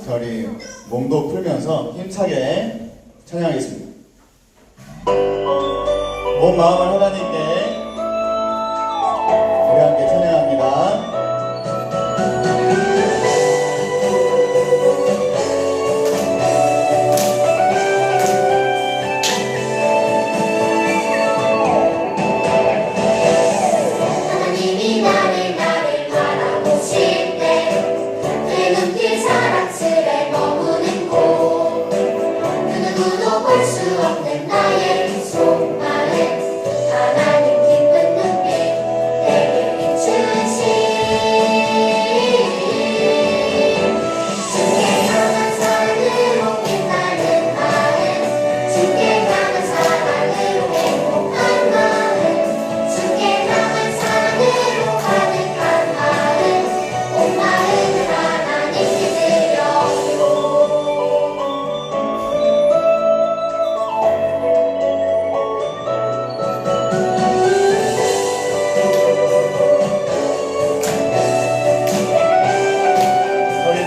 자, 우리 몸도 풀면서 힘차게 찬양하겠습니다. 몸 마음을 하나님께 우리 함께 찬양합니다.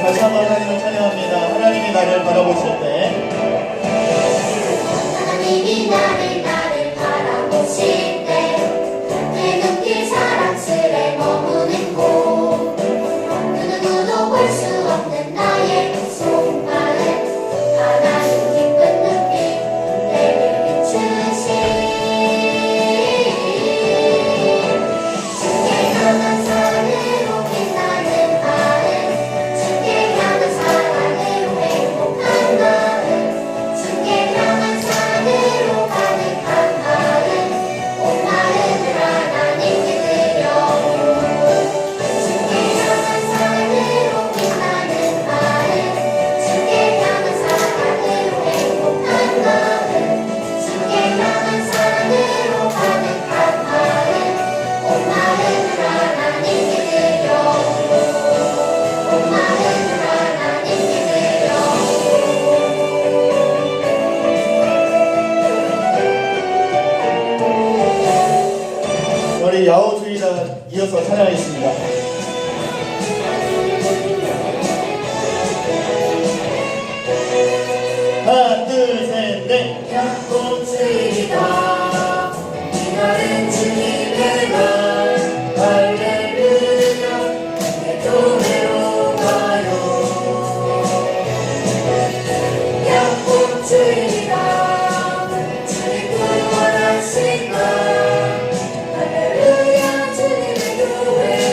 다시 한번 하나님을 찬양합니다. 하나님이 나를 바라보실 때 하나님이 나를 바라보실 때 내 눈길 사랑스레 머무는 곳 그 누구도 볼 수 없는 나의 속마음 하나님 기쁜 눈빛 내게 비추시 주께 향한 사랑으로 빛나는 마음 주께 향한 사랑으로 행복한 마음 주께 향한 사랑으로 가득한 마음 온 마음을 하나님께 드려요 주께 향한 사랑으로 빛나는 마음 주께 향한 사랑으로 행복한 마음 주께 향한 사랑으로 가득한 마음 온 마음을 하나님께 드려요 온 마음을 하나님께 우리 야호주의자 이어서 찬양하겠습니다. 하나 둘 셋 넷. 야곱주의다 이날은 주님의 날 할렐루야 내 교회로 가요 야곱주의다 주님 구원하신 날 할렐루야 주님의 교회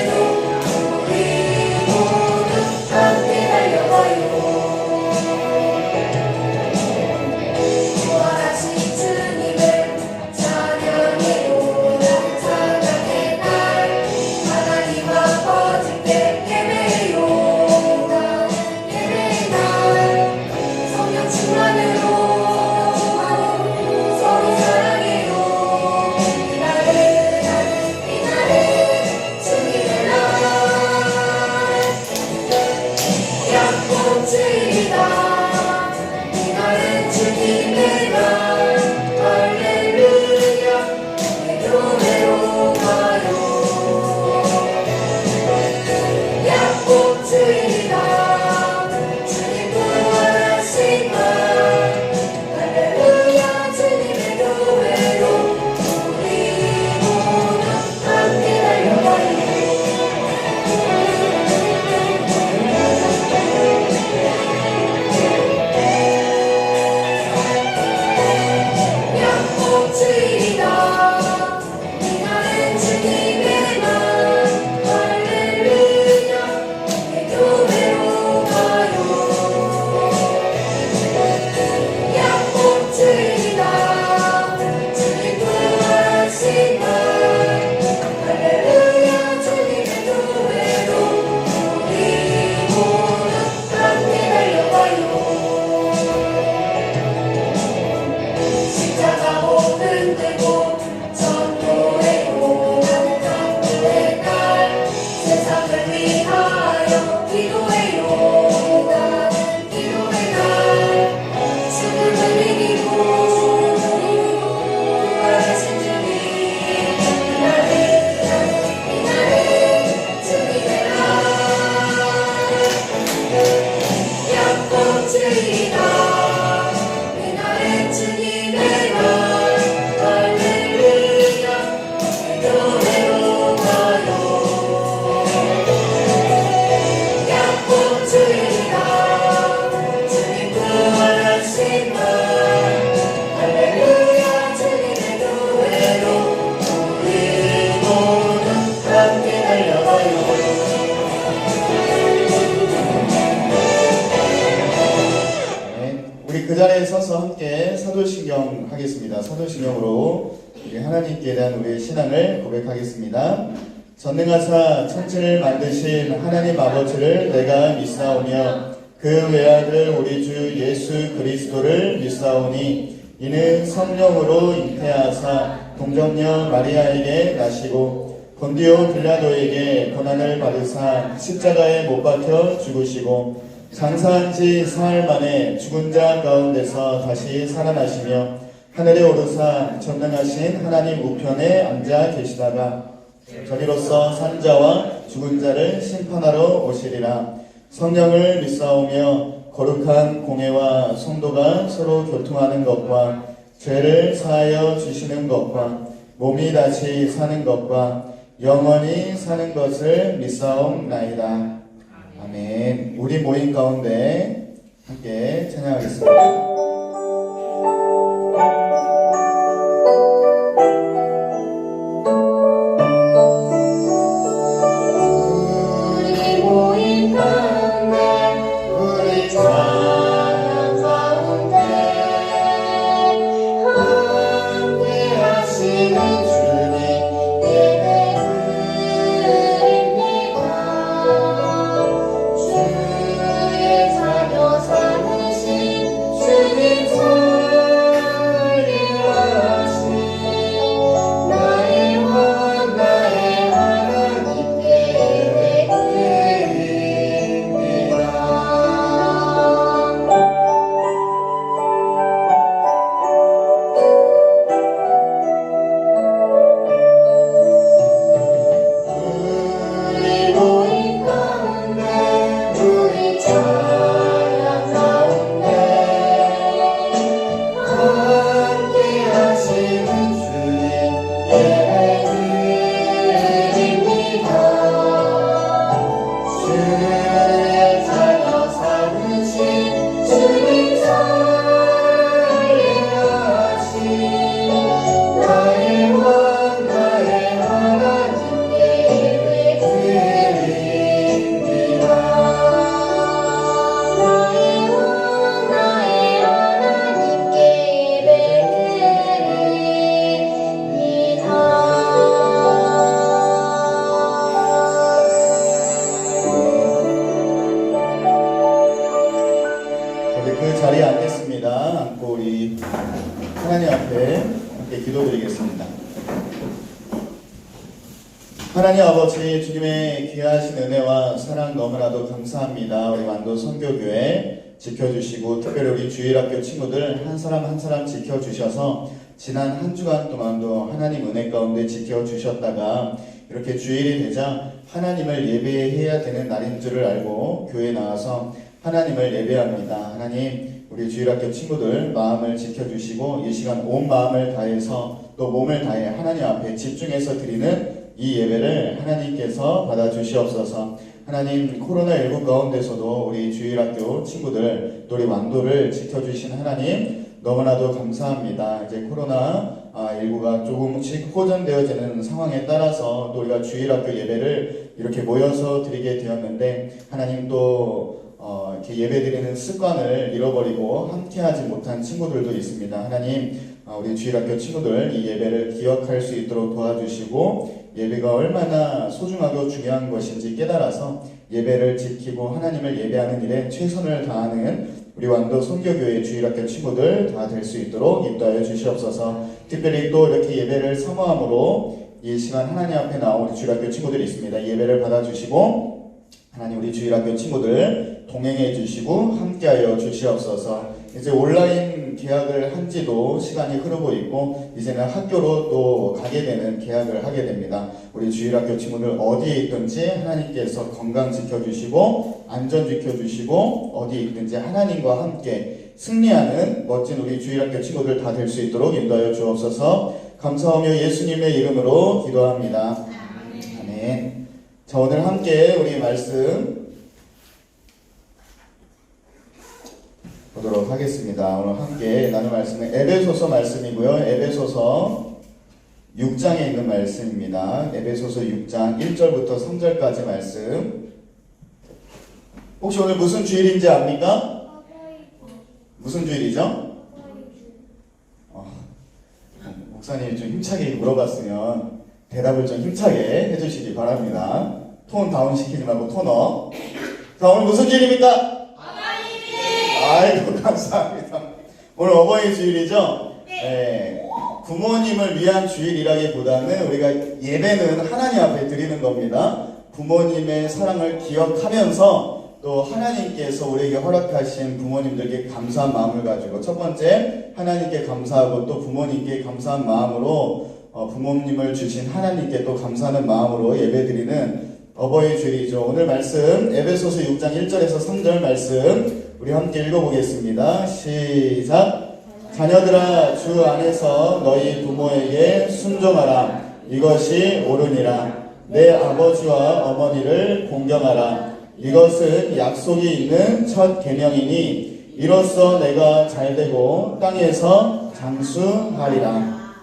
주이다 그날은 주님의 날 할렐루야 교회로 가요 약속 주이다 주님 구원하신 날 할렐루야 주님의 교회로 우리 모두 함께 달려가요 우리 그 자리에 서서 함께 사도신경 하겠습니다. 사도신경으로 우리 하나님께 대한 우리의 신앙을 고백하겠습니다. 전능하사 천지를 만드신 하나님 아버지를 내가 믿사오며 그 외아들 우리 주 예수 그리스도를 믿사오니 이는 성령으로 잉태하사 동정녀 마리아에게 나시고 본디오 빌라도에게 고난을 받으사 십자가에 못 박혀 죽으시고 장사한 지 사흘 만에 죽은 자 가운데서 다시 살아나시며 하늘에 오르사 전능하신 하나님 우편에 앉아 계시다가 저리로서 산자와 죽은 자를 심판하러 오시리라. 성령을 믿사오며 거룩한 공회와 성도가 서로 교통하는 것과 죄를 사하여 주시는 것과 몸이 다시 사는 것과 영원히 사는 것을 믿사옵나이다. 아멘. 우리 모임 가운데 함께 찬양하겠습니다. 우리 모임 가운데 우리 찬양 가운데 함께 하시는 주님 예배 드립니다 주의 자녀 삼으신 주님 살리하신 나의 왕 나의 하나님께 예배 드립니다 우리 모임 가운데 우리 찬양 가운데 함께 하시는 주님 예배 드립니다 주의 자녀 삼으신 주님 살리하신 나의 왕 나의 하나님께 예배 드립니다 나의 왕 나의 하나님께 예배 우리 그 자리에 앉겠습니다. 앉고 우리 하나님 앞에 함께 기도드리겠습니다. 하나님 아버지 주님의 귀하신 은혜와 사랑 너무나도 감사합니다. 우리 완도 선교교회 지켜주시고 특별히 우리 주일학교 친구들 한 사람 한 사람 지켜주셔서 지난 한 주간 동안도 하나님 은혜 가운데 지켜주셨다가 이렇게 주일이 되자 하나님을 예배해야 되는 날인 줄을 알고 교회에 나와서 하나님을 예배합니다. 하나님 우리 주일학교 친구들 마음을 지켜주시고 이 시간 온 마음을 다해서 또 몸을 다해 하나님 앞에 집중해서 드리는 이 예배를 하나님께서 받아주시옵소서. 하나님 코로나19 가운데서도 우리 주일학교 친구들 또 우리 완도를 지켜주신 하나님 너무나도 감사합니다. 이제 코로나19가 조금씩 호전되어지는 상황에 따라서 또 우리가 주일학교 예배를 이렇게 모여서 드리게 되었는데 하나님 또 이렇게 예배드리는 습관을 잃어버리고 함께하지 못한 친구들도 있습니다. 하나님 우리 주일학교 친구들 이 예배를 기억할 수 있도록 도와주시고 예배가 얼마나 소중하고 중요한 것인지 깨달아서 예배를 지키고 하나님을 예배하는 일에 최선을 다하는 우리 완도 선교교회 주일학교 친구들 다 될 수 있도록 인도하여 주시옵소서. 특별히 또 이렇게 예배를 사모함으로 이 시간 하나님 앞에 나온 우리 주일학교 친구들이 있습니다. 예배를 받아주시고 하나님 우리 주일학교 친구들 동행해 주시고 함께하여 주시옵소서. 이제 온라인 계약을 한 지도 시간이 흐르고 있고 이제는 학교로 또 가게 되는 계약을 하게 됩니다. 우리 주일학교 친구들 어디에 있든지 하나님께서 건강 지켜주시고 안전 지켜주시고 어디에 있든지 하나님과 함께 승리하는 멋진 우리 주일학교 친구들 다 될 수 있도록 인도하여 주옵소서. 감사하며 예수님의 이름으로 기도합니다. 아멘. 자, 오늘 함께 우리 말씀 보도록 하겠습니다. 오늘 함께 나눌 말씀은 에베소서 말씀이고요. 에베소서 6장에 있는 말씀입니다. 에베소서 6장 1절부터 3절까지 말씀. 혹시 오늘 무슨 주일인지 압니까? 무슨 주일이죠? 목사님이 좀 힘차게 물어봤으면 대답을 좀 힘차게 해주시기 바랍니다. 톤 다운 시키지 말고 톤업. 자, 오늘 무슨 주일입니까? 아이고, 감사합니다. 오늘 어버이 주일이죠? 네. 부모님을 위한 주일이라기보다는 우리가 예배는 하나님 앞에 드리는 겁니다. 부모님의 사랑을 기억하면서 또 하나님께서 우리에게 허락하신 부모님들께 감사한 마음을 가지고 첫 번째 하나님께 감사하고 또 부모님께 감사한 마음으로 부모님을 주신 하나님께 또 감사하는 마음으로 예배드리는 어버이 주일이죠. 오늘 말씀 에베소서 6장 1절에서 3절 말씀 우리 함께 읽어보겠습니다. 시작. 자녀들아, 주 안에서 너희 부모에게 순종하라. 이것이 옳으니라. 내 아버지와 어머니를 공경하라. 이것은 약속이 있는 첫 계명이니 이로써 내가 잘되고 땅에서 장수하리라.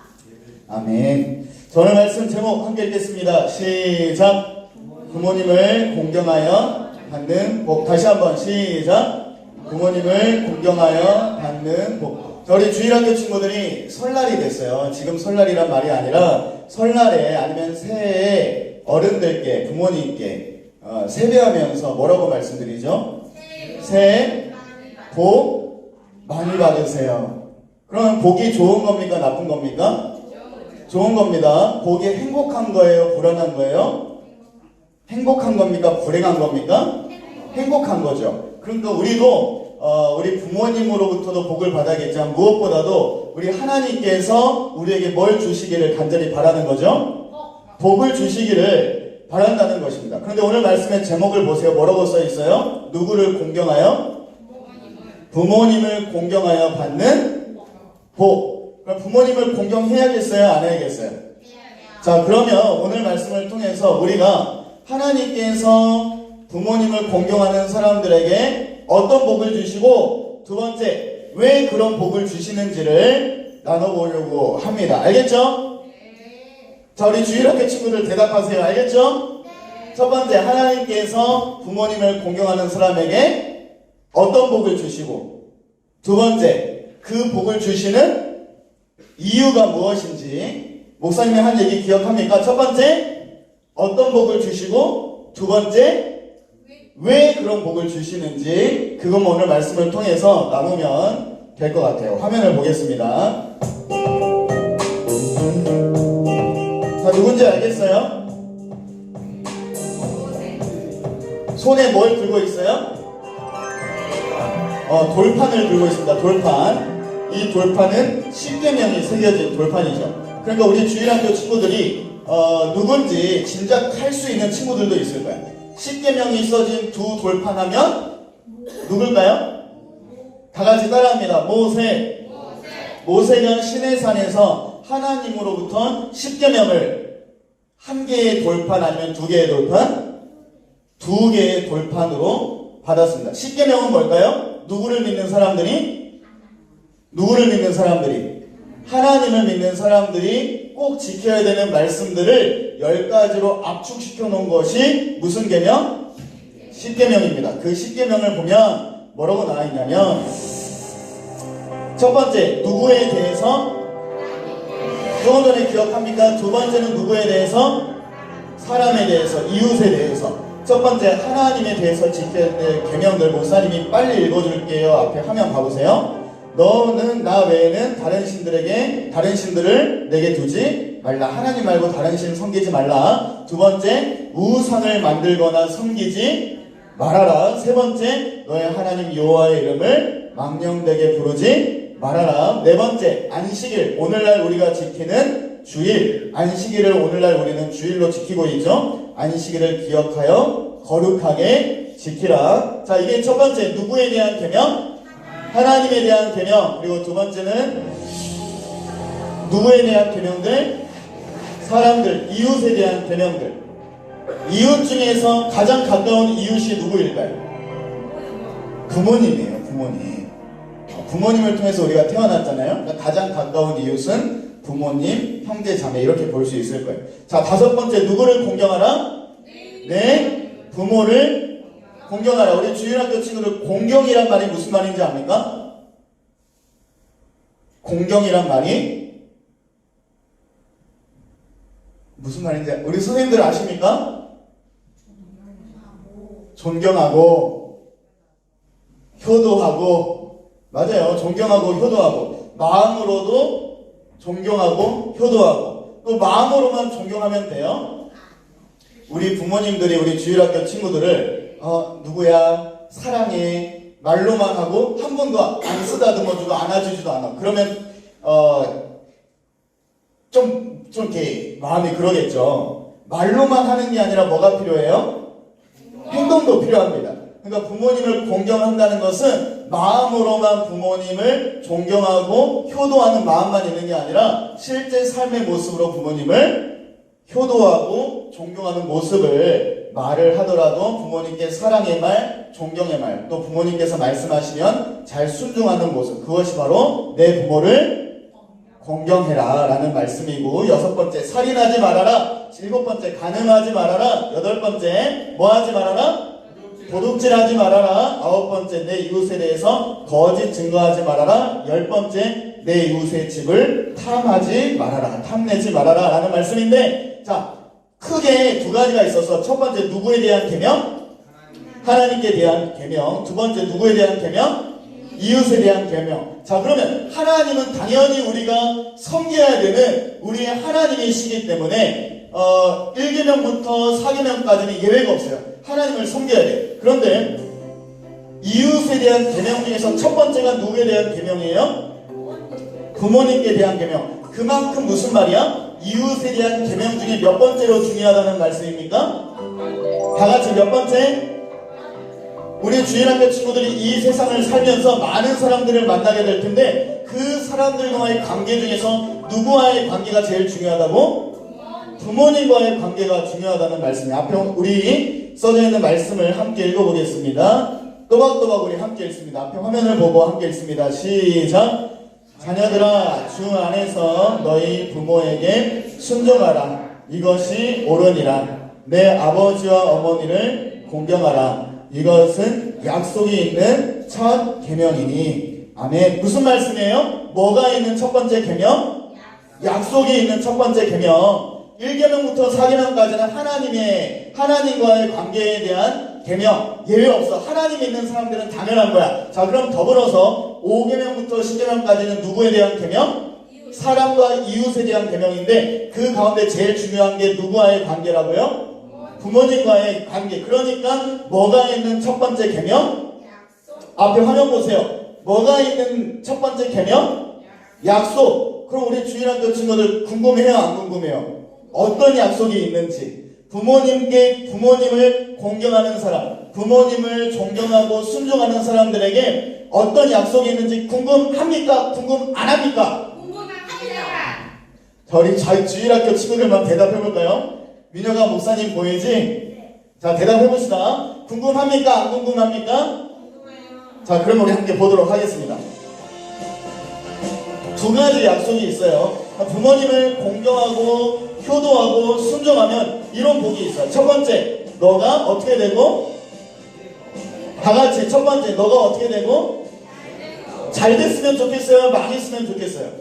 아멘. 오늘 말씀 제목 함께 읽겠습니다. 시작. 부모님을 공경하여 받는 복. 다시 한번 시작. 부모님을 공경하여 받는 복. 우리 주일학교 친구들이 설날이 됐어요. 지금 설날이란 말이 아니라 설날에 아니면 새해에 어른들께 부모님께 세배하면서 뭐라고 말씀드리죠? 새해 복 많이 받으세요. 그러면 복이 좋은 겁니까? 나쁜 겁니까? 좋은 겁니다. 복이 행복한 거예요? 불안한 거예요? 행복한 겁니까? 불행한 겁니까? 행복한 거죠. 그러니까 우리도 우리 부모님으로부터도 복을 받아야겠지만 무엇보다도 우리 하나님께서 우리에게 뭘 주시기를 간절히 바라는 거죠? 복을 주시기를 바란다는 것입니다. 그런데 오늘 말씀의 제목을 보세요. 뭐라고 써 있어요? 누구를 공경하여? 부모님을 공경하여 받는 복. 그럼 부모님을 공경해야겠어요? 안 해야겠어요? 자, 그러면 오늘 말씀을 통해서 우리가 하나님께서 부모님을 공경하는 사람들에게 어떤 복을 주시고 두 번째 왜 그런 복을 주시는지를 나눠보려고 합니다. 알겠죠? 자, 우리 주일학교 친구들 대답하세요. 알겠죠? 첫 번째, 하나님께서 부모님을 공경하는 사람에게 어떤 복을 주시고 두 번째, 그 복을 주시는 이유가 무엇인지 목사님이 한 얘기 기억합니까? 첫 번째, 어떤 복을 주시고 두 번째, 왜 그런 복을 주시는지 그건 오늘 말씀을 통해서 나누면 될 것 같아요. 화면을 보겠습니다. 자, 누군지 알겠어요? 손에 뭘 들고 있어요? 돌판을 들고 있습니다. 돌판. 이 돌판은 10계명이 새겨진 돌판이죠. 그러니까 우리 주일학교 친구들이 누군지 짐작할 수 있는 친구들도 있을 거예요. 10계명이 써진 두 돌판 하면 누굴까요? 다 같이 따라합니다. 모세. 모세는 시내산에서 하나님으로부터 10계명을 한 개의 돌판 아니면 두 개의 돌판? 두 개의 돌판으로 받았습니다. 10계명은 뭘까요? 누구를 믿는 사람들이? 누구를 믿는 사람들이? 하나님을 믿는 사람들이 꼭 지켜야 되는 말씀들을 10가지로 압축시켜 놓은 것이 무슨 계명? 10계명입니다. 그 10계명을 보면 뭐라고 나와 있냐면 첫 번째, 누구에 대해서? 조금 전에 기억합니까? 두 번째는 누구에 대해서? 사람에 대해서, 이웃에 대해서. 첫 번째, 하나님에 대해서 지켜야 될 계명들 목사님이 빨리 읽어줄게요. 앞에 화면 봐보세요. 너는 나 외에는 다른 신들을 내게 두지 말라. 하나님 말고 다른 신 섬기지 말라. 두 번째, 우상을 만들거나 섬기지 말하라. 세 번째, 너의 하나님 여호와의 이름을 망령되게 부르지 말아라. 네 번째, 안식일. 오늘날 우리가 지키는 주일. 안식일을 오늘날 우리는 주일로 지키고 있죠. 안식일을 기억하여 거룩하게 지키라. 자, 이게 첫 번째, 누구에 대한 계명? 하나님에 대한 계명. 그리고 두 번째는 누구에 대한 계명들? 사람들, 이웃에 대한 계명들. 이웃 중에서 가장 가까운 이웃이 누구일까요? 부모님이에요. 부모님. 부모님을 통해서 우리가 태어났잖아요. 그러니까 가장 가까운 이웃은 부모님, 형제, 자매 이렇게 볼 수 있을 거예요. 자, 다섯 번째, 누구를 공경하라? 네, 부모를 공경하라. 우리 주일학교 친구들, 공경이란 말이 무슨 말인지 압니까? 공경이란 말이 무슨 말인지 우리 선생님들 아십니까? 존경하고 효도하고. 맞아요. 존경하고 효도하고. 마음으로도 존경하고 효도하고. 또 마음으로만 존경하면 돼요. 우리 부모님들이 우리 주일학교 친구들을 누구야 사랑해 말로만 하고 한 번도 안 쓰다듬어주고 안아주지도 않아. 그러면 좀 이렇게 마음이 그러겠죠. 말로만 하는 게 아니라 뭐가 필요해요? 행동도 필요합니다. 그러니까 부모님을 공경한다는 것은 마음으로만 부모님을 존경하고 효도하는 마음만 있는 게 아니라 실제 삶의 모습으로 부모님을 효도하고 존경하는 모습을 말을 하더라도 부모님께 사랑의 말, 존경의 말, 또 부모님께서 말씀하시면 잘 순종하는 모습, 그것이 바로 내 부모를 공경해라 라는 말씀이고, 여섯 번째, 살인하지 말아라. 일곱 번째, 간음하지 말아라. 여덟 번째, 뭐 하지 말아라? 도둑질하지 말아라. 아홉 번째, 내 이웃에 대해서 거짓 증거하지 말아라. 열 번째, 내 이웃의 집을 탐하지 말아라. 탐내지 말아라 라는 말씀인데, 자, 크게 두 가지가 있어서 첫 번째, 누구에 대한 계명? 하나님께 대한 계명. 두 번째, 누구에 대한 계명? 이웃에 대한 계명. 자, 그러면 하나님은 당연히 우리가 섬겨야 되는 우리의 하나님이시기 때문에 1계명부터 4계명까지는 예외가 없어요. 하나님을 섬겨야 돼요. 그런데 이웃에 대한 계명 중에서 첫 번째가 누구에 대한 계명이에요? 부모님께 대한 계명. 그만큼 무슨 말이야? 이웃에 대한 계명 중에 몇 번째로 중요하다는 말씀입니까? 다 같이 몇 번째? 우리 주일학교 친구들이 이 세상을 살면서 많은 사람들을 만나게 될 텐데 그 사람들과의 관계 중에서 누구와의 관계가 제일 중요하다고? 부모님과의 관계가 중요하다는 말씀이에요. 앞에 우리 써져 있는 말씀을 함께 읽어보겠습니다. 또박또박 우리 함께 읽습니다. 앞에 화면을 보고 함께 읽습니다. 시작! 자녀들아, 주 안에서 너희 부모에게 순종하라. 이것이 옳으니라. 내 아버지와 어머니를 공경하라. 이것은 약속이 있는 첫 계명이니. 아멘. 무슨 말씀이에요? 뭐가 있는 첫 번째 계명? 약속이 있는 첫 번째 계명. 1계명부터 4계명까지는 하나님과의 관계에 대한 계명. 예외 없어. 하나님 있는 사람들은 당연한 거야. 자, 그럼 더불어서 5계명부터 10계명까지는 누구에 대한 계명? 사람과 이웃에 대한 계명인데 그 가운데 제일 중요한 게 누구와의 관계라고요? 부모님과의 관계. 그러니까 뭐가 있는 첫 번째 계명? 앞에 화면 보세요. 뭐가 있는 첫 번째 계명? 약속. 그럼 우리 주일학교 친구들 궁금해요? 안 궁금해요? 어떤 약속이 있는지. 부모님을 공경하는 사람, 부모님을 존경하고 순종하는 사람들에게 어떤 약속이 있는지 궁금합니까? 궁금 안 합니까? 궁금합니다. 자, 우리 주일학교 친구들만 대답해볼까요? 민혁아 목사님 보이지? 자, 대답해봅시다. 궁금합니까? 안 궁금합니까? 궁금해요. 자, 그럼 우리 함께 보도록 하겠습니다. 두 가지 약속이 있어요. 부모님을 공경하고 효도하고 순종하면 이런 복이 있어요. 첫 번째, 너가 어떻게 되고? 다 같이 첫 번째, 너가 어떻게 되고? 잘 됐으면 좋겠어요? 망했으면 좋겠어요?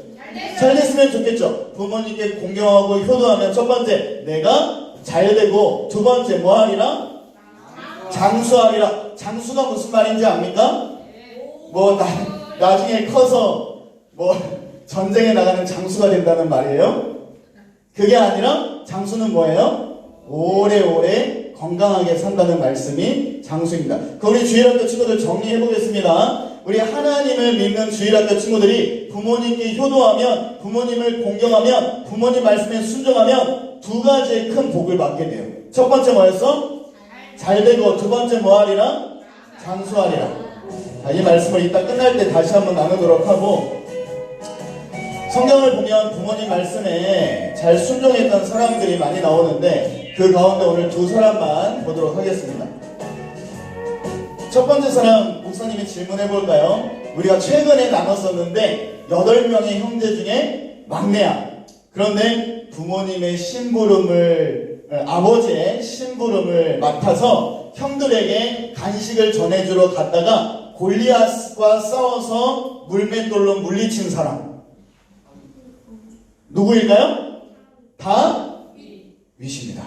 잘 됐으면 좋겠죠. 부모님께 공경하고 효도하면 첫 번째, 내가 잘 되고, 두 번째 뭐 하리라? 장수하리라. 장수가 무슨 말인지 압니까? 뭐 나중에 커서 뭐 전쟁에 나가는 장수가 된다는 말이에요? 그게 아니라 장수는 뭐예요? 오래오래 건강하게 산다는 말씀이 장수입니다. 우리 주일학교 친구들 정리해 보겠습니다. 우리 하나님을 믿는 주일학교 친구들이 부모님께 효도하면, 부모님을 공경하면, 부모님 말씀에 순종하면 두 가지의 큰 복을 받게 돼요. 첫 번째 뭐였어? 잘되고, 두 번째 뭐하리라? 장수하리라. 이 말씀을 이따 끝날 때 다시 한번 나누도록 하고, 성경을 보면 부모님 말씀에 잘 순종했던 사람들이 많이 나오는데 그 가운데 오늘 두 사람만 보도록 하겠습니다. 첫 번째 사람 목사님이 질문해 볼까요? 우리가 최근에 나눴었는데 8명의 형제 중에 막내야. 그런데 부모님의 심부름을, 아버지의 심부름을 맡아서 형들에게 간식을 전해주러 갔다가 골리앗과 싸워서 물맷돌로 물리친 사람 누구일까요? 다윗입니다.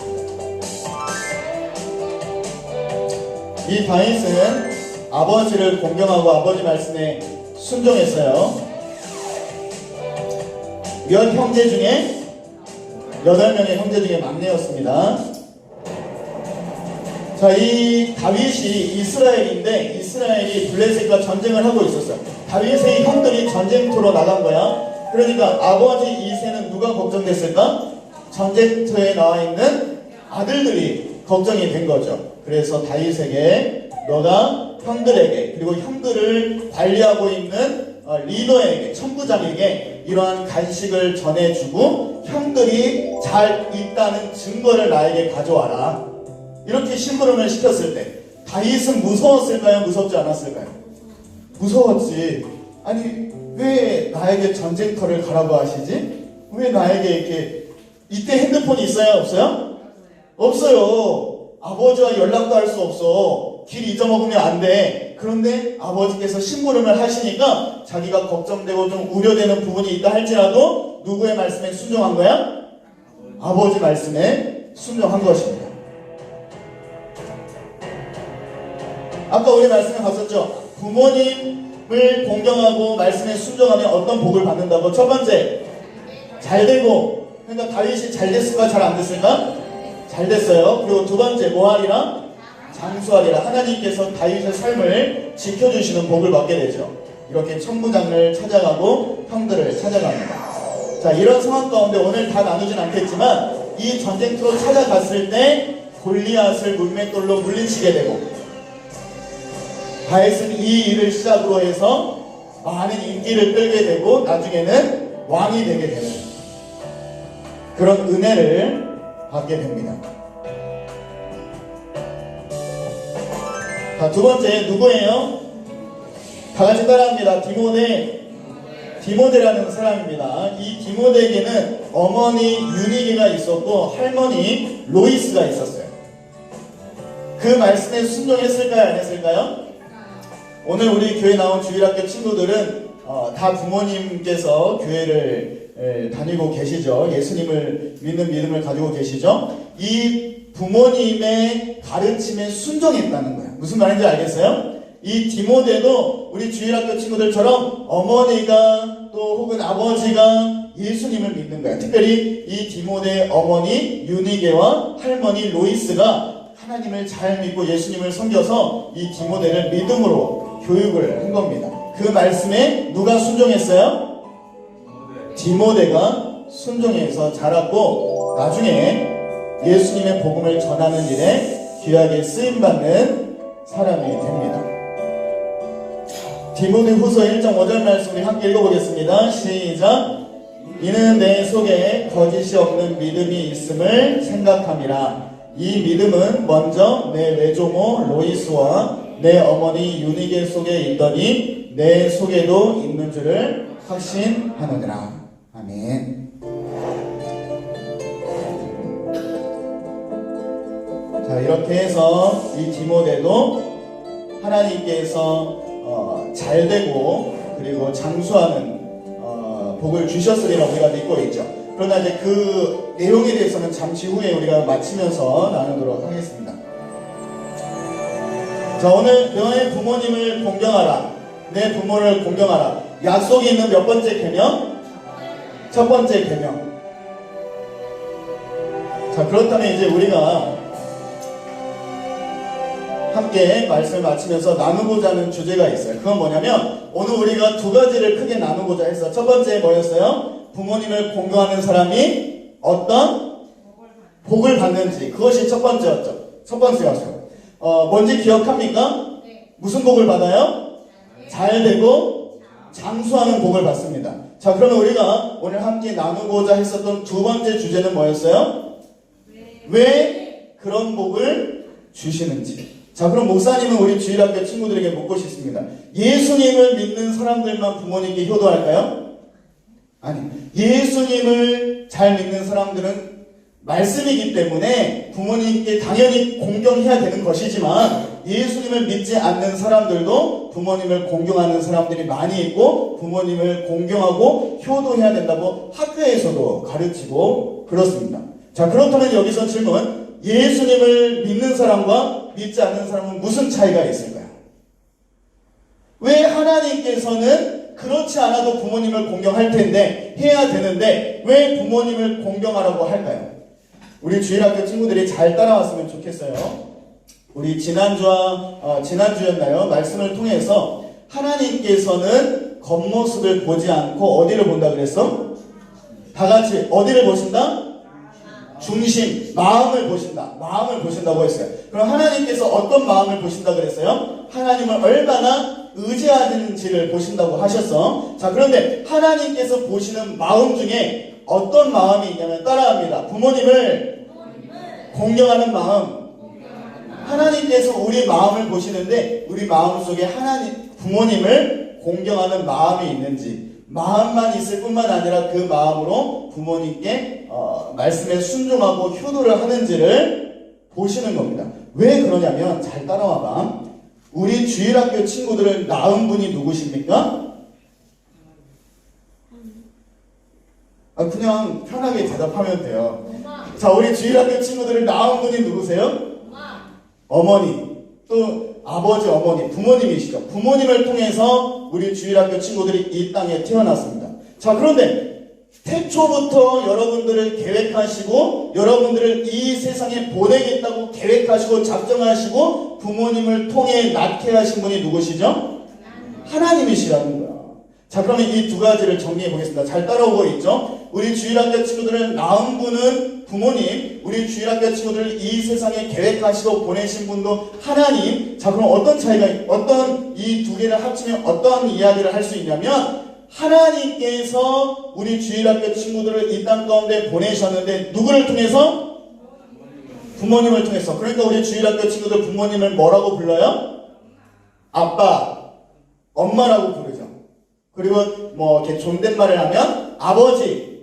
이 다윗은 아버지를 공경하고 아버지 말씀에 순종했어요. 몇 형제 중에 8명의 형제 중에 막내였습니다. 자, 이 다윗이 이스라엘인데 이스라엘이 블레셋과 전쟁을 하고 있었어요. 다윗의 형들이 전쟁터로 나간 거야. 그러니까 아버지 이새는 누가 걱정됐을까? 전쟁터에 나와 있는 아들들이 걱정이 된 거죠. 그래서 다윗에게 너가 형들에게 그리고 형들을 관리하고 있는 리더에게, 천부장에게 이러한 간식을 전해주고 형들이 잘 있다는 증거를 나에게 가져와라. 이렇게 심부름을 시켰을 때 다윗은 무서웠을까요? 무섭지 않았을까요? 무서웠지. 아니 왜 나에게 전쟁터를 가라고 하시지? 왜 나에게 이렇게, 이때 핸드폰이 있어요? 없어요? 없어요. 아버지와 연락도 할 수 없어. 길 잊어먹으면 안 돼. 그런데 아버지께서 심부름을 하시니까 자기가 걱정되고 좀 우려되는 부분이 있다 할지라도 누구의 말씀에 순종한 거야? 아버지 말씀에 순종한 것입니다. 아까 우리 말씀에 봤었죠? 부모님을 공경하고 말씀에 순종하면 어떤 복을 받는다고? 첫 번째, 잘되고. 그러니까 다윗이 잘됐을까 잘 안됐을까? 잘됐어요. 그리고 두 번째, 뭐하리라? 장수하리라. 하나님께서 다윗의 삶을 지켜주시는 복을 받게 되죠. 이렇게 천부장을 찾아가고 형들을 찾아갑니다. 자, 이런 상황 가운데 오늘 다 나누진 않겠지만 이 전쟁터로 찾아갔을 때 골리앗을 물맷돌로 물리치게 되고, 다윗은 이 일을 시작으로 해서 많은 인기를 끌게 되고 나중에는 왕이 되게 되는 그런 은혜를 받게 됩니다. 자, 두 번째 누구예요? 다 같이 따라합니다. 디모데라는 사람입니다. 이 디모데에게는 어머니 유니게가 있었고 할머니 로이스가 있었어요. 그 말씀에 순종했을까요? 안 했을까요? 오늘 우리 교회 나온 주일학교 친구들은 다 부모님께서 교회를 다니고 계시죠. 예수님을 믿는 믿음을 가지고 계시죠. 이 부모님의 가르침에 순종했다는 거예요. 무슨 말인지 알겠어요? 이 디모데도 우리 주일학교 친구들처럼 어머니가 또 혹은 아버지가 예수님을 믿는 거예요. 특별히 이 디모데의 어머니 유니게와 할머니 로이스가 하나님을 잘 믿고 예수님을 섬겨서 이 디모데를 믿음으로 교육을 한 겁니다. 그 말씀에 누가 순종했어요? 디모데가 순종해서 자랐고 나중에 예수님의 복음을 전하는 일에 귀하게 쓰임받는 사람이 됩니다. 디모데 후서 1장 5절 말씀 우리 함께 읽어보겠습니다. 시작. 이는 내 속에 거짓이 없는 믿음이 있음을 생각함이라. 이 믿음은 먼저 내 외조모 로이스와 내 어머니 유니게 속에 있더니 내 속에도 있는 줄을 확신하느니라. 아멘. 자, 이렇게 해서 이 디모데도 하나님께서 잘되고 그리고 장수하는 복을 주셨으리라 우리가 믿고 있죠. 그러나 이제 그 내용에 대해서는 잠시 후에 우리가 마치면서 나누도록 하겠습니다. 자, 오늘 너의 부모님을 공경하라. 내 부모를 공경하라. 약속이 있는 몇 번째 계명? 첫 번째 계명. 자, 그렇다면 이제 우리가 함께 말씀을 마치면서 나누고자 하는 주제가 있어요. 그건 뭐냐면 오늘 우리가 두 가지를 크게 나누고자 했어. 첫 번째 뭐였어요? 부모님을 공경하는 사람이 어떤 복을 받는지, 그것이 첫 번째였죠. 첫 번째였어요. 뭔지 기억합니까? 네. 무슨 복을 받아요? 잘 되고 장수하는 복을 받습니다. 자, 그러면 우리가 오늘 함께 나누고자 했었던 두 번째 주제는 뭐였어요? 왜 그런 복을 주시는지. 자, 그럼 목사님은 우리 주일학교 친구들에게 묻고 싶습니다. 예수님을 믿는 사람들만 부모님께 효도할까요? 아니, 예수님을 잘 믿는 사람들은 말씀이기 때문에 부모님께 당연히 공경해야 되는 것이지만 예수님을 믿지 않는 사람들도 부모님을 공경하는 사람들이 많이 있고 부모님을 공경하고 효도해야 된다고 학교에서도 가르치고 그렇습니다. 자, 그렇다면 여기서 질문, 예수님을 믿는 사람과 믿지 않는 사람은 무슨 차이가 있을까요? 왜 하나님께서는 그렇지 않아도 부모님을 공경할 텐데, 해야 되는데 왜 부모님을 공경하라고 할까요? 우리 주일학교 친구들이 잘 따라왔으면 좋겠어요. 우리 지난주였나요? 말씀을 통해서 하나님께서는 겉모습을 보지 않고 어디를 본다 그랬어? 다 같이 어디를 보신다? 중심, 마음을 보신다. 마음을 보신다고 했어요. 그럼 하나님께서 어떤 마음을 보신다 그랬어요? 하나님을 얼마나 의지하는지를 보신다고 하셨어. 자, 그런데 하나님께서 보시는 마음 중에 어떤 마음이 있냐면 따라합니다. 부모님을 공경하는 마음. 하나님께서 우리 마음을 보시는데 우리 마음 속에 부모님을 공경하는 마음이 있는지, 마음만 있을 뿐만 아니라 그 마음으로 부모님께 말씀에 순종하고 효도를 하는지를 보시는 겁니다. 왜 그러냐면 잘 따라와봐. 우리 주일학교 친구들을 낳은 분이 누구십니까? 그냥 편하게 대답하면 돼요. 자, 우리 주일학교 친구들을 낳은 분이 누구세요? 어머니, 또 아버지, 어머니, 부모님이시죠. 부모님을 통해서 우리 주일학교 친구들이 이 땅에 태어났습니다. 자, 그런데 태초부터 여러분들을 계획하시고 여러분들을 이 세상에 보내겠다고 계획하시고 작정하시고 부모님을 통해 낳게 하신 분이 누구시죠? 하나님이시라는 거야. 자, 그러면 이 두 가지를 정리해 보겠습니다. 잘 따라오고 있죠? 우리 주일학교 친구들을 낳은 분은 부모님, 우리 주일학교 친구들을 이 세상에 계획하시고 보내신 분도 하나님. 자, 그럼 어떤 이 두 개를 합치면 어떤 이야기를 할 수 있냐면 하나님께서 우리 주일학교 친구들을 이 땅 가운데 보내셨는데 누구를 통해서? 부모님을 통해서. 그러니까 우리 주일학교 친구들 부모님을 뭐라고 불러요? 아빠, 엄마라고 부르죠. 그리고 이렇게 존댓말을 하면 아버지,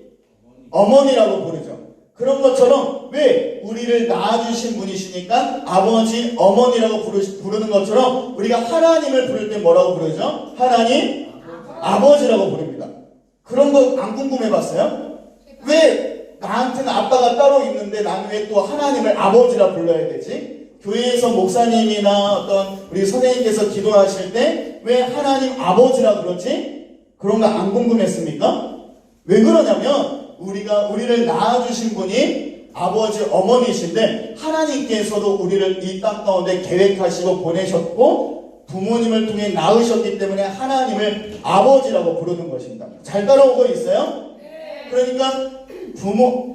어머니라고 부르죠. 그런 것처럼 왜 우리를 낳아주신 분이시니까 아버지, 어머니라고 부르는 것처럼 우리가 하나님을 부를 때 뭐라고 부르죠? 하나님, 아버지라고 부릅니다. 그런 거 안 궁금해 봤어요? 왜 나한테는 아빠가 따로 있는데 나는 왜 또 하나님을 아버지라 불러야 되지? 교회에서 목사님이나 어떤 우리 선생님께서 기도하실 때 왜 하나님 아버지라 그러지? 그런 거 안 궁금했습니까? 왜 그러냐면 우리를 낳아주신 분이 아버지, 어머니신데 하나님께서도 우리를 이 땅 가운데 계획하시고 보내셨고 부모님을 통해 낳으셨기 때문에 하나님을 아버지라고 부르는 것입니다. 잘 따라오고 있어요? 그러니까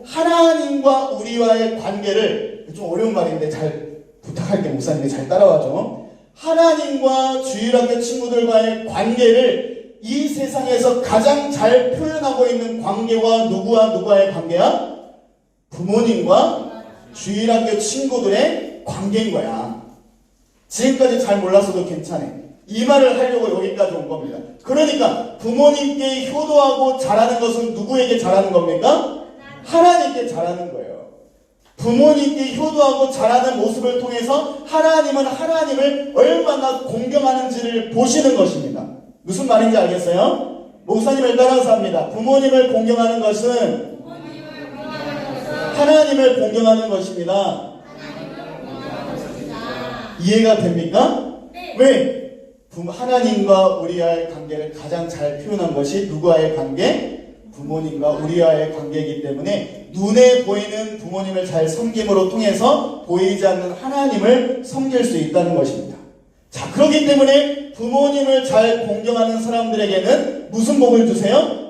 하나님과 우리와의 관계를, 좀 어려운 말인데 잘 부탁할게, 목사님이 잘 따라와줘. 하나님과 주일학교 친구들과의 관계를 이 세상에서 가장 잘 표현하고 있는 관계와 누구와의 관계야? 부모님과 주일학교 친구들의 관계인 거야. 지금까지 잘 몰랐어도 괜찮아. 이 말을 하려고 여기까지 온 겁니다. 그러니까 부모님께 효도하고 잘하는 것은 누구에게 잘하는 겁니까? 하나님께 잘하는 거예요. 부모님께 효도하고 잘하는 모습을 통해서 하나님은 하나님을 얼마나 공경하는지를 보시는 것입니다. 무슨 말인지 알겠어요? 목사님을 따라서 합니다. 부모님을 공경하는 것은 하나님을 공경하는 것입니다. 이해가 됩니까? 왜? 하나님과 우리와의 관계를 가장 잘 표현한 것이 누구와의 관계? 부모님과 우리와의 관계이기 때문에 눈에 보이는 부모님을 잘 섬김으로 통해서 보이지 않는 하나님을 섬길 수 있다는 것입니다. 자, 그렇기 때문에 부모님을 잘 공경하는 사람들에게는 무슨 복을 주세요?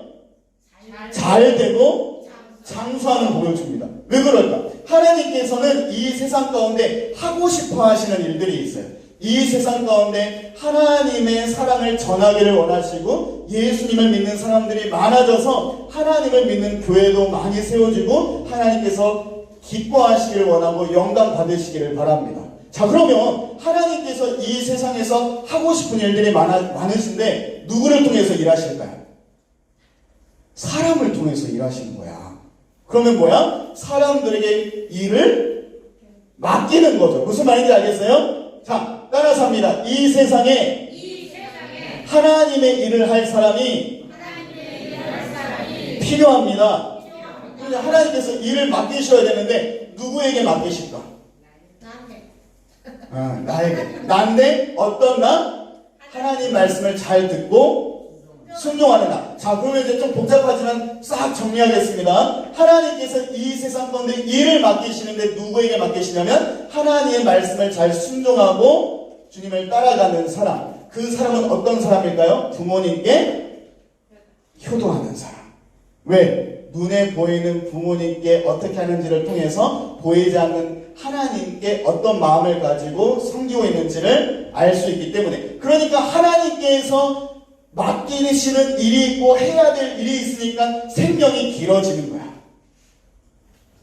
잘 되고 장수하는 복을 줍니다. 왜 그럴까? 하나님께서는 이 세상 가운데 하고 싶어 하시는 일들이 있어요. 이 세상 가운데 하나님의 사랑을 전하기를 원하시고 예수님을 믿는 사람들이 많아져서 하나님을 믿는 교회도 많이 세워지고 하나님께서 기뻐하시기를 원하고 영광 받으시기를 바랍니다. 자, 그러면 하나님께서 이 세상에서 하고 싶은 일들이 많으신데 누구를 통해서 일하실까요? 사람을 통해서 일하시는 거야. 그러면 뭐야? 사람들에게 일을 맡기는 거죠. 무슨 말인지 알겠어요? 자, 따라서 합니다. 이 세상에 하나님의 일을 할 사람이 필요합니다. 그런데 하나님께서 일을 맡기셔야 되는데 누구에게 맡기실까? 나에게. 나인데 어떤 나? 하나님 말씀을 잘 듣고 순종하는 나. 자, 그러면 이제 좀 복잡하지만 싹 정리하겠습니다. 하나님께서 이 세상 가운데 일을 맡기시는데 누구에게 맡기시냐면 하나님의 말씀을 잘 순종하고 주님을 따라가는 사람. 그 사람은 어떤 사람일까요? 부모님께 효도하는 사람. 왜? 눈에 보이는 부모님께 어떻게 하는지를 통해서 보이지 않는 하나님께 어떤 마음을 가지고 섬기고 있는지를 알 수 있기 때문에, 그러니까 하나님께서 맡기시는 일이 있고 해야 될 일이 있으니까 생명이 길어지는 거야.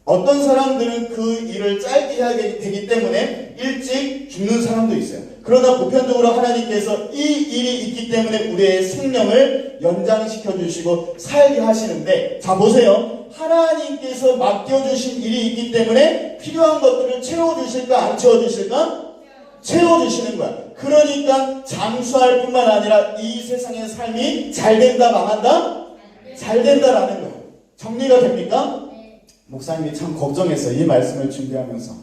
어떤 사람들은 그 일을 짧게 해야 되기 때문에 일찍 죽는 사람도 있어요. 그러나 보편적으로 하나님께서 이 일이 있기 때문에 우리의 생명을 연장시켜 주시고 살게 하시는데, 자 보세요. 하나님께서 맡겨주신 일이 있기 때문에 필요한 것들을 채워주실까 안 채워주실까? 채워주시는 거야. 그러니까 장수할 뿐만 아니라 이 세상의 삶이 잘 된다 망한다? 잘 된다라는 거야. 정리가 됩니까? 목사님이 참 걱정했어요. 이 말씀을 준비하면서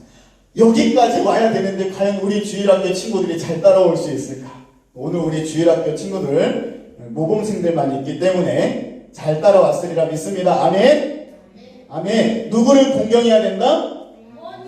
여기까지 와야 되는데 과연 우리 주일학교 친구들이 잘 따라올 수 있을까? 오늘 우리 주일학교 친구들 모범생들만 있기 때문에 잘 따라왔으리라 믿습니다. 아멘. 아멘. 누구를 공경해야 된다?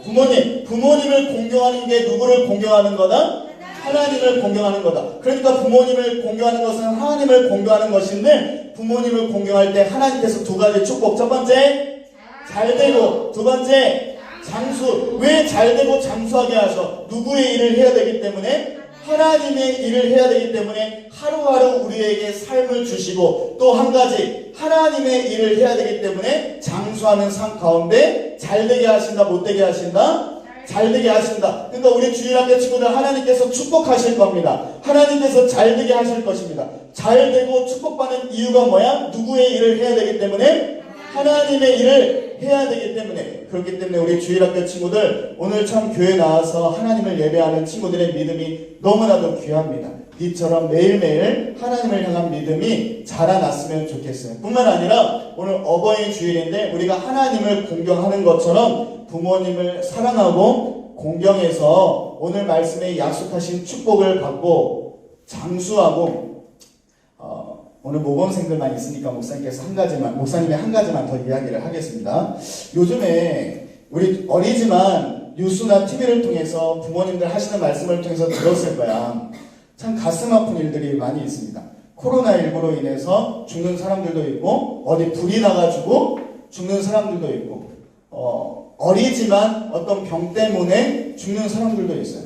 부모님. 부모님을 공경하는 게 누구를 공경하는 거다? 하나님을 공경하는 거다. 그러니까 부모님을 공경하는 것은 하나님을 공경하는 것인데, 부모님을 공경할 때 하나님께서 두 가지 축복. 첫 번째, 잘되고, 두 번째, 장수. 왜 잘되고 장수하게 하셔? 누구의 일을 해야 되기 때문에? 하나님의 일을 해야 되기 때문에 하루하루 우리에게 삶을 주시고, 또 한 가지 하나님의 일을 해야 되기 때문에 장수하는 삶 가운데 잘되게 하신다, 못되게 하신다? 잘되게 하신다. 그러니까 우리 주일학교 친구들 하나님께서 축복하실 겁니다. 하나님께서 잘되게 하실 것입니다. 잘되고 축복받는 이유가 뭐야? 누구의 일을 해야 되기 때문에? 하나님의 일을 해야 되기 때문에. 그렇기 때문에 우리 주일학교 친구들 오늘 참 교회 나와서 하나님을 예배하는 친구들의 믿음이 너무나도 귀합니다. 이처럼 매일매일 하나님을 향한 믿음이 자라났으면 좋겠어요. 뿐만 아니라 오늘 어버이 주일인데 우리가 하나님을 공경하는 것처럼 부모님을 사랑하고 공경해서 오늘 말씀에 약속하신 축복을 받고 장수하고, 오늘 모범생들만 있으니까 목사님이 한 가지만 더 이야기를 하겠습니다. 요즘에 우리 어리지만 뉴스나 TV를 통해서 부모님들 하시는 말씀을 통해서 들었을 거야. 참 가슴 아픈 일들이 많이 있습니다. 코로나19로 인해서 죽는 사람들도 있고, 어디 불이 나가지고 죽는 사람들도 있고, 어리지만 어떤 병 때문에 죽는 사람들도 있어요.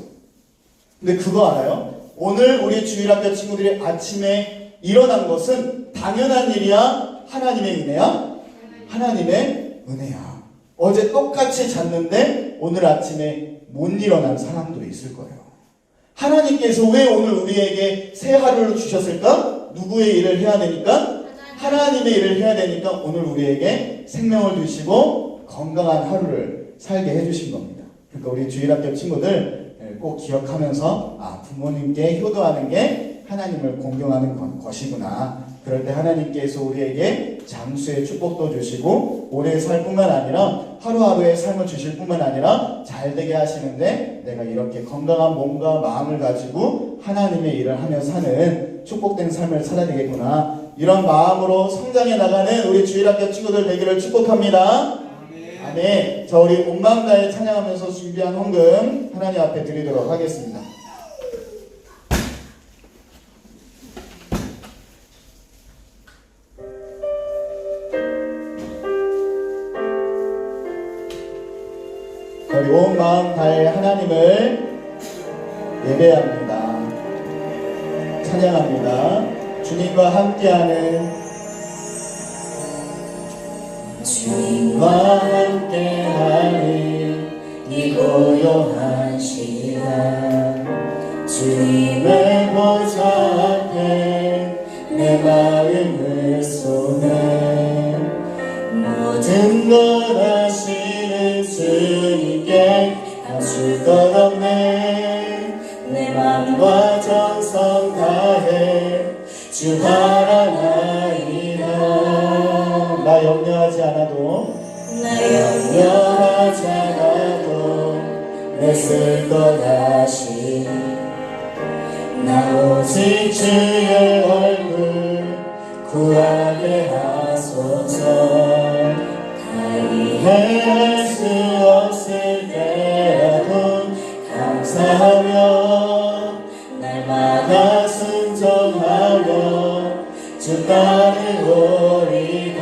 근데 그거 알아요? 오늘 우리 주일학교 친구들이 아침에 일어난 것은 당연한 일이야? 하나님의 은혜야? 하나님의 은혜야. 어제 똑같이 잤는데 오늘 아침에 못 일어난 사람도 있을 거예요. 하나님께서 왜 오늘 우리에게 새 하루를 주셨을까? 누구의 일을 해야 되니까? 하나님의 일을 해야 되니까 오늘 우리에게 생명을 주시고 건강한 하루를 살게 해주신 겁니다. 그러니까 우리 주일학교 친구들 꼭 기억하면서 부모님께 효도하는 게 하나님을 공경하는 것이구나. 그럴 때 하나님께서 우리에게 장수의 축복도 주시고 오래 살 뿐만 아니라 하루하루의 삶을 주실 뿐만 아니라 잘되게 하시는데, 내가 이렇게 건강한 몸과 마음을 가지고 하나님의 일을 하며 사는 축복된 삶을 살아야 되겠구나. 이런 마음으로 성장해 나가는 우리 주일학교 친구들 되기를 축복합니다. 아멘. 자, 우리 온 마음 다해 찬양하면서 준비한 헌금 하나님 앞에 드리도록 하겠습니다. 우리 온 마음 다해 하나님을 예배합니다. 찬양합니다. 주님과 함께하는 주님과 함께하는 이 고요한 시간 주님의 보좌 앞에 내 마음을 쏟네 모든 것 아시는 주님께 감출 것 없네 내 맘과 정성 다해 주 바라나이다 나 염려하지 않아도 내 쓸 것 아시니 나 오직 주의 얼굴 구하게 하소서 다 이해할 수 없을 때라도 감사하며 날마다 순종하며 주 따르오리다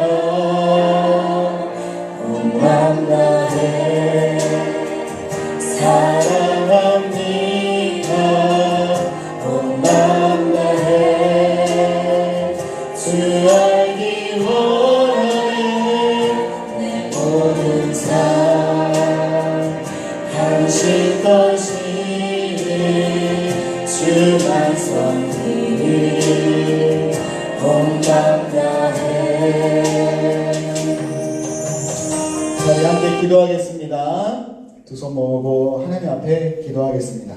온 맘 다해 사랑합니다 온 맘 다해 주 알기 원하네 내 모든 삶 당신 것이니 주만 섬기니 온 맘 다해 자, 우리 함께 기도하겠습니다. 두 손 모으고 하나님 앞에 기도하겠습니다.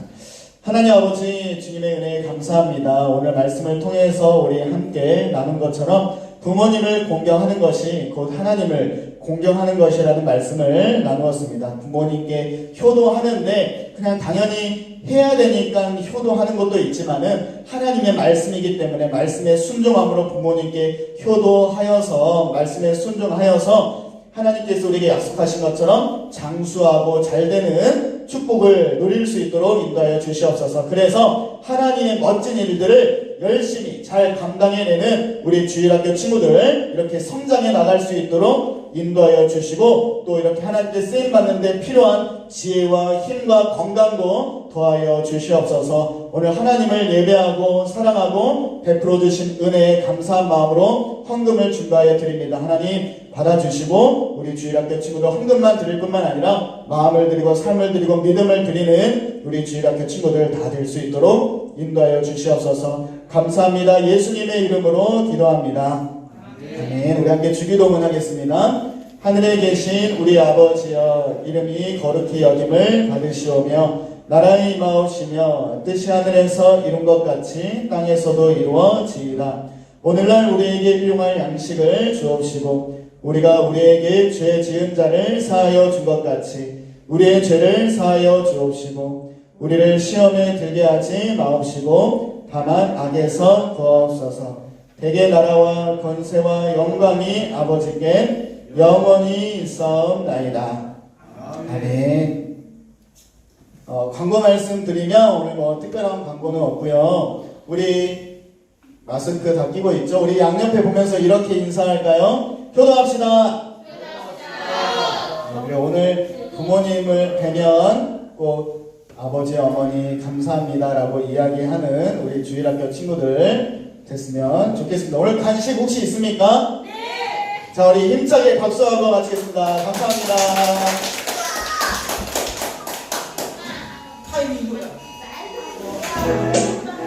하나님 아버지 주님의 은혜에 감사합니다. 오늘 말씀을 통해서 우리 함께 나눈 것처럼 부모님을 공경하는 것이 곧 하나님을 공경하는 것이라는 말씀을 나누었습니다. 부모님께 효도하는데 그냥 당연히 해야 되니까 효도하는 것도 있지만은 하나님의 말씀이기 때문에 말씀에 순종함으로 부모님께 효도하여서 말씀에 순종하여서 하나님께서 우리에게 약속하신 것처럼 장수하고 잘되는 축복을 누릴 수 있도록 인도하여 주시옵소서. 그래서 하나님의 멋진 일들을 열심히 잘 감당해내는 우리 주일학교 친구들 이렇게 성장해 나갈 수 있도록 인도하여 주시고 또 이렇게 하나님께 쓰임받는데 필요한 지혜와 힘과 건강도 더하여 주시옵소서. 오늘 하나님을 예배하고 사랑하고 베풀어 주신 은혜에 감사한 마음으로 헌금을 준비하여 드립니다. 하나님 받아주시고 우리 주일학교 친구들 헌금만 드릴 뿐만 아니라 마음을 드리고 삶을 드리고 믿음을 드리는 우리 주일학교 친구들 다 될 수 있도록 인도하여 주시옵소서. 감사합니다. 예수님의 이름으로 기도합니다. 아멘. 우리 함께 주기도문 하겠습니다. 하늘에 계신 우리 아버지여 이름이 거룩히 여김을 받으시오며 나라의 임하옵시며 뜻이 하늘에서 이룬 것 같이 땅에서도 이루어지이다. 오늘날 우리에게 일용할 양식을 주옵시고 우리가 우리에게 죄 지은 자를 사하여 준 것 같이 우리의 죄를 사하여 주옵시고 우리를 시험에 들게 하지 마옵시고 다만 악에서 구하옵소서. 대개 나라와 권세와 영광이 아버지께 영원히 있사옵나이다. 아멘. 광고 말씀드리면 오늘 뭐 특별한 광고는 없고요. 우리 마스크 다 끼고 있죠. 우리 양옆에 보면서 이렇게 인사할까요? 효도합시다. 그리고 오늘 부모님을 뵈면 꼭 아버지 어머니 감사합니다라고 이야기하는 우리 주일학교 친구들 됐으면 좋겠습니다. 오늘 간식 혹시 있습니까? 네. 자, 우리 힘차게 박수하고 마치겠습니다. 감사합니다. 타이밍 뭐야? 아,